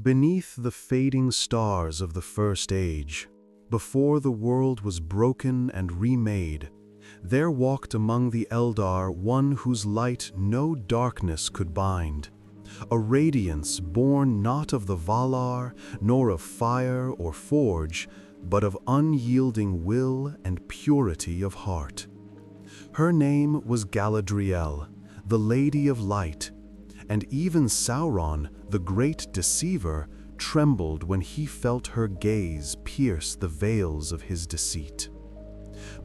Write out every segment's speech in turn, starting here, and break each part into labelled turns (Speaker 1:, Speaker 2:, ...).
Speaker 1: Beneath the fading stars of the First Age, before the world was broken and remade, there walked among the Eldar one whose light no darkness could bind, a radiance born not of the Valar, nor of fire or forge, but of unyielding will and purity of heart. Her name was Galadriel, the Lady of Light, and even Sauron, the great deceiver, trembled when he felt her gaze pierce the veils of his deceit.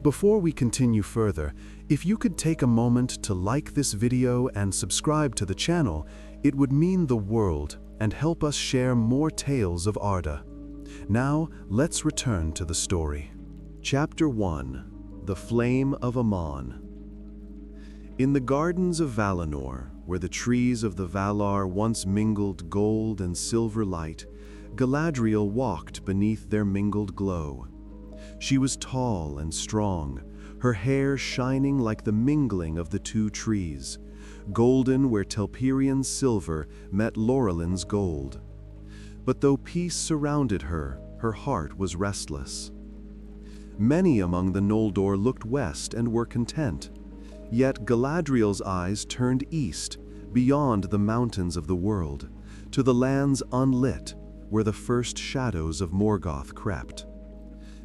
Speaker 1: Before we continue further, if you could take a moment to like this video and subscribe to the channel, it would mean the world and help us share more tales of Arda. Now, let's return to the story. Chapter 1: The Flame of Aman. In the gardens of Valinor, where the trees of the Valar once mingled gold and silver light, Galadriel walked beneath their mingled glow. She was tall and strong, her hair shining like the mingling of the two trees, golden where Telperian's silver met Laurelin's gold. But though peace surrounded her, her heart was restless. Many among the Noldor looked west and were content. Yet Galadriel's eyes turned east, beyond the mountains of the world, to the lands unlit, where the first shadows of Morgoth crept.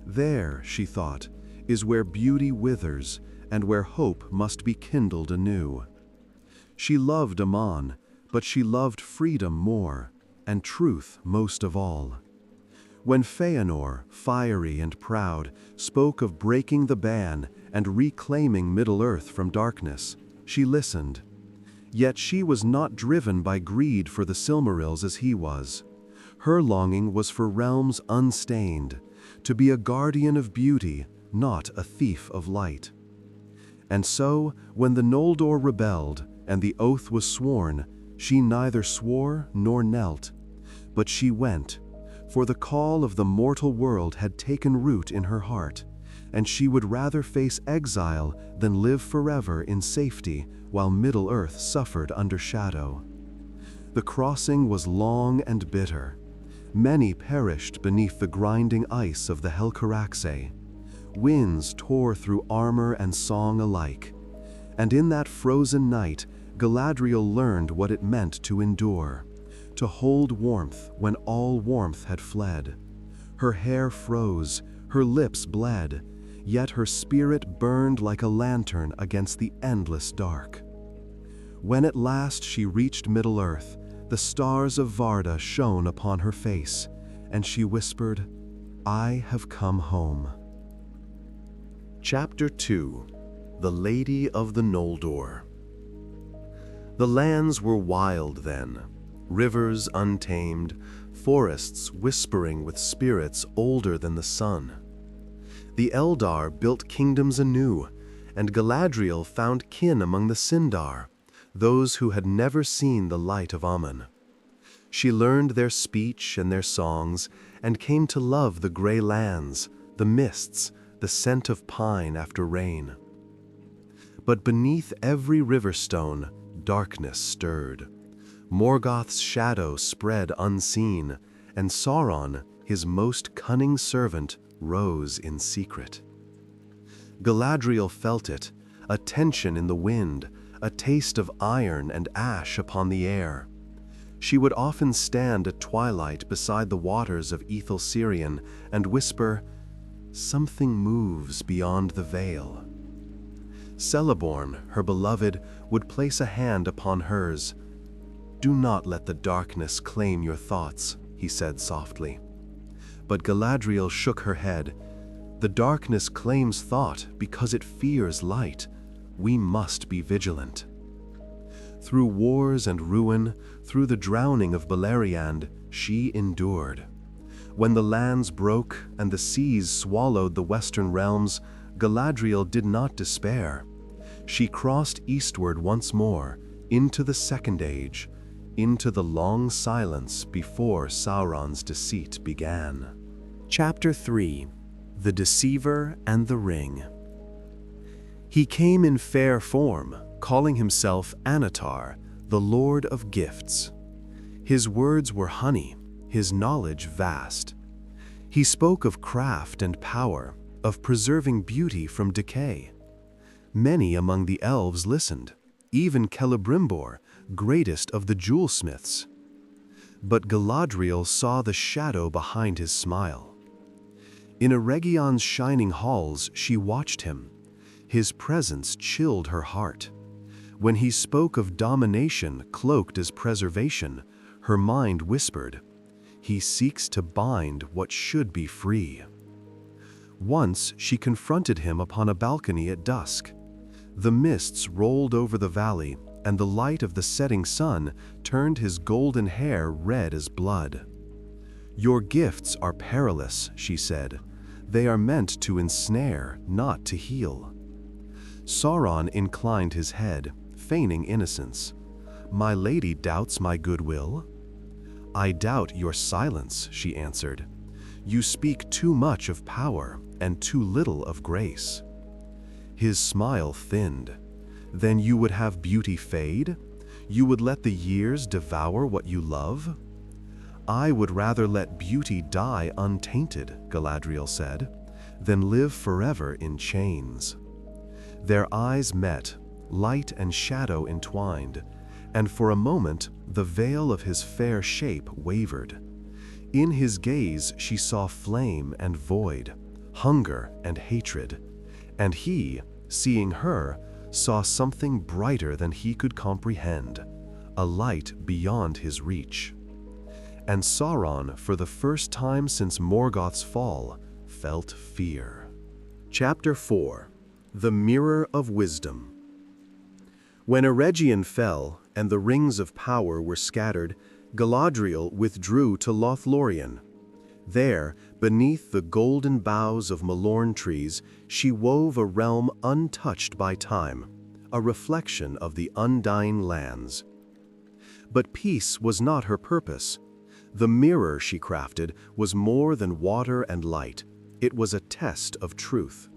Speaker 1: There, she thought, is where beauty withers and where hope must be kindled anew. She loved Aman, but she loved freedom more, and truth most of all. When Feanor, fiery and proud, spoke of breaking the ban and reclaiming Middle-earth from darkness, she listened. Yet she was not driven by greed for the Silmarils as he was. Her longing was for realms unstained, to be a guardian of beauty, not a thief of light. And so, when the Noldor rebelled and the oath was sworn, she neither swore nor knelt, but she went, for the call of the mortal world had taken root in her heart, and she would rather face exile than live forever in safety while Middle-earth suffered under shadow. The crossing was long and bitter. Many perished beneath the grinding ice of the Helcaraxë. Winds tore through armor and song alike. And in that frozen night, Galadriel learned what it meant to endure, to hold warmth when all warmth had fled. Her hair froze, her lips bled, yet her spirit burned like a lantern against the endless dark. When at last she reached Middle-earth, the stars of Varda shone upon her face, and she whispered, "I have come home." Chapter 2: The Lady of the Noldor. The lands were wild then, rivers untamed, forests whispering with spirits older than the sun. The Eldar built kingdoms anew, and Galadriel found kin among the Sindar, those who had never seen the light of Aman. She learned their speech and their songs, and came to love the gray lands, the mists, the scent of pine after rain. But beneath every riverstone, darkness stirred. Morgoth's shadow spread unseen, and Sauron, his most cunning servant, rose in secret. Galadriel felt it, a tension in the wind, a taste of iron and ash upon the air. She would often stand at twilight beside the waters of Lothlórien and whisper, "Something moves beyond the veil." Celeborn, her beloved, would place a hand upon hers. "Do not let the darkness claim your thoughts," he said softly. But Galadriel shook her head. "The darkness claims thought because it fears light. We must be vigilant." Through wars and ruin, through the drowning of Beleriand, she endured. When the lands broke and the seas swallowed the western realms, Galadriel did not despair. She crossed eastward once more, into the Second Age, into the long silence before Sauron's deceit began. Chapter 3: The Deceiver and the Ring. He came in fair form, calling himself Anatar, the Lord of Gifts. His words were honey, his knowledge vast. He spoke of craft and power, of preserving beauty from decay. Many among the elves listened, even Celebrimbor, greatest of the jewelsmiths. But Galadriel saw the shadow behind his smile. In Eregion's shining halls she watched him. His presence chilled her heart. When he spoke of domination cloaked as preservation, her mind whispered, "He seeks to bind what should be free." Once she confronted him upon a balcony at dusk. The mists rolled over the valley, and the light of the setting sun turned his golden hair red as blood. "Your gifts are perilous," she said. "They are meant to ensnare, not to heal." Sauron inclined his head, feigning innocence. "My lady doubts my goodwill?" "I doubt your silence," she answered. "You speak too much of power and too little of grace." His smile thinned. "Then you would have beauty fade? You would let the years devour what you love?" "I would rather let beauty die untainted," Galadriel said, "than live forever in chains." Their eyes met, light and shadow entwined, and for a moment the veil of his fair shape wavered. In his gaze she saw flame and void, hunger and hatred, and he, seeing her, saw something brighter than he could comprehend, a light beyond his reach. And Sauron, for the first time since Morgoth's fall, felt fear. Chapter 4: The Mirror of Wisdom. When Eregion fell, and the rings of power were scattered, Galadriel withdrew to Lothlórien. There, beneath the golden boughs of Malorn trees, she wove a realm untouched by time, a reflection of the undying lands. But peace was not her purpose. The mirror she crafted was more than water and light. It was a test of truth.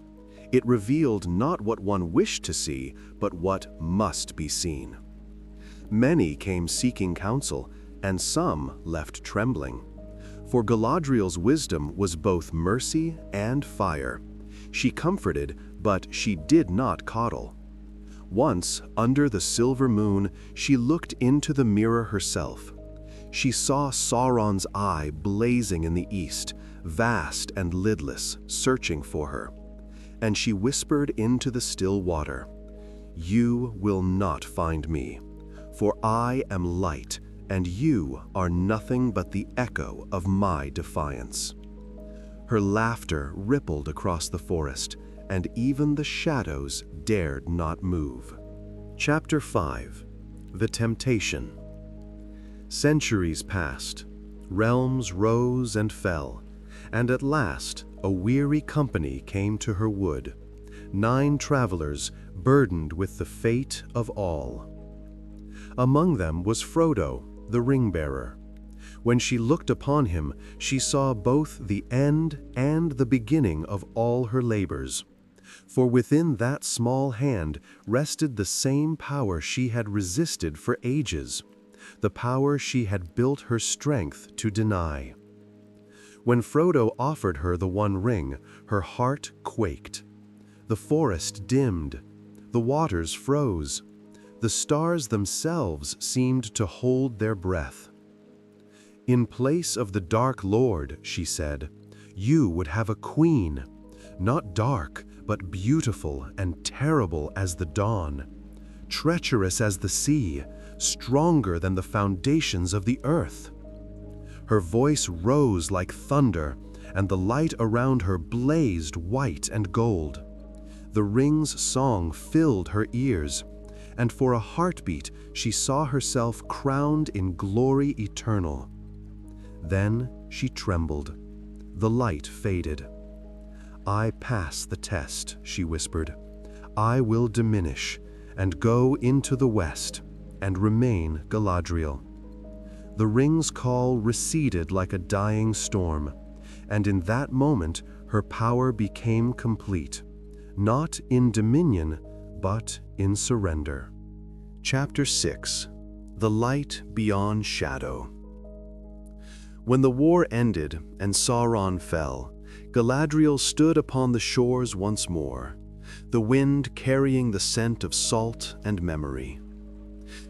Speaker 1: It revealed not what one wished to see, but what must be seen. Many came seeking counsel, and some left trembling. For Galadriel's wisdom was both mercy and fire. She comforted, but she did not coddle. Once, under the silver moon, she looked into the mirror herself. She saw Sauron's eye blazing in the east, vast and lidless, searching for her. And she whispered into the still water, "You will not find me, for I am light, and you are nothing but the echo of my defiance." Her laughter rippled across the forest, and even the shadows dared not move. Chapter 5: The Temptation. Centuries passed, realms rose and fell, and at last a weary company came to her wood, 9 travelers burdened with the fate of all. Among them was Frodo, the ring-bearer. When she looked upon him, she saw both the end and the beginning of all her labors. For within that small hand rested the same power she had resisted for ages, the power she had built her strength to deny. When Frodo offered her the One Ring, her heart quaked. The forest dimmed, the waters froze, the stars themselves seemed to hold their breath. "In place of the Dark Lord," she said, "you would have a queen, not dark, but beautiful and terrible as the dawn, treacherous as the sea, stronger than the foundations of the earth." Her voice rose like thunder, and the light around her blazed white and gold. The ring's song filled her ears, and for a heartbeat she saw herself crowned in glory eternal. Then she trembled. The light faded. "I pass the test," she whispered. "I will diminish, and go into the west, and remain Galadriel." The ring's call receded like a dying storm, and in that moment her power became complete, not in dominion, but in surrender. Chapter 6: The Light Beyond Shadow. When the war ended and Sauron fell, Galadriel stood upon the shores once more, the wind carrying the scent of salt and memory.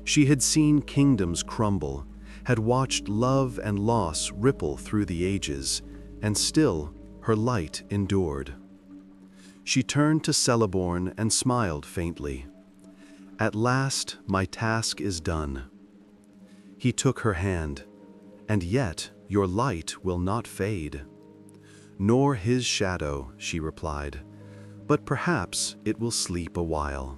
Speaker 1: She had seen kingdoms crumble, had watched love and loss ripple through the ages, and still her light endured. She turned to Celeborn and smiled faintly. "At last my task is done." He took her hand. "And yet your light will not fade." "Nor his shadow," she replied, "but perhaps it will sleep a while."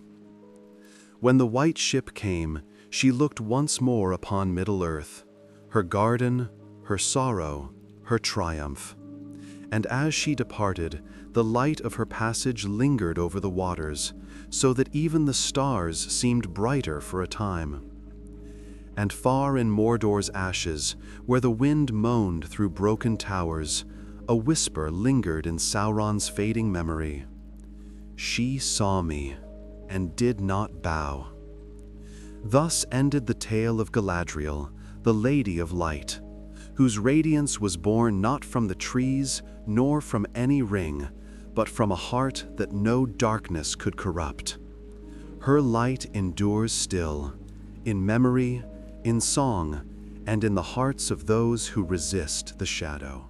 Speaker 1: When the white ship came, she looked once more upon Middle-earth, her garden, her sorrow, her triumph. And as she departed, the light of her passage lingered over the waters, so that even the stars seemed brighter for a time. And far in Mordor's ashes, where the wind moaned through broken towers, a whisper lingered in Sauron's fading memory. "She saw me, and did not bow." Thus ended the tale of Galadriel, the Lady of Light, whose radiance was born not from the trees nor from any ring, but from a heart that no darkness could corrupt. Her light endures still, in memory, in song, and in the hearts of those who resist the shadow.